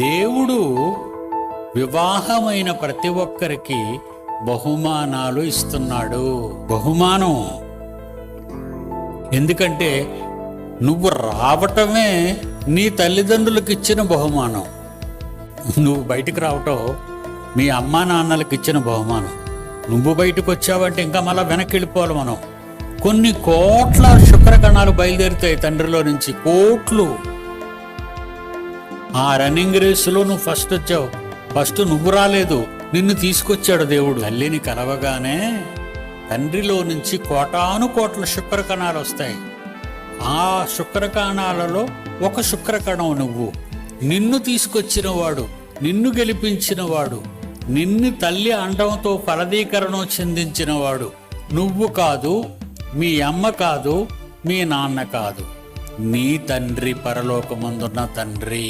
దేవుడు వివాహమైన ప్రతి ఒక్కరికి బహుమానాలు ఇస్తున్నాడు. బహుమానం ఎందుకంటే నువ్వు రావటమే నీ తల్లిదండ్రులకు ఇచ్చిన బహుమానం. నువ్వు బయటికి రావటం మీ అమ్మా నాన్నలకు ఇచ్చిన బహుమానం. నువ్వు బయటకు వచ్చావంటే ఇంకా మళ్ళీ వెనక్కి వెళ్ళిపోవాలి మనం. కొన్ని కోట్ల శుక్రకణాలు బయలుదేరుతాయి తండ్రిలో నుంచి, కోట్లు. ఆ రన్నింగ్ రేసులో నువ్వు ఫస్ట్ వచ్చావు. ఫస్ట్ నువ్వు రాలేదు, నిన్ను తీసుకొచ్చాడు దేవుడు. తల్లిని కలవగానే తండ్రిలో నుంచి కోటాను కోట్ల శుక్రకణాలు వస్తాయి. ఆ శుక్రకణాలలో ఒక శుక్రకణం నువ్వు. నిన్ను తీసుకొచ్చినవాడు, నిన్ను గెలిపించినవాడు, నిన్ను తల్లి అండంతో ఫలదీకరణం చెందించినవాడు నువ్వు కాదు, మీ అమ్మ కాదు, మీ నాన్న కాదు, నీ తండ్రి, పరలోకమందున్న తండ్రి.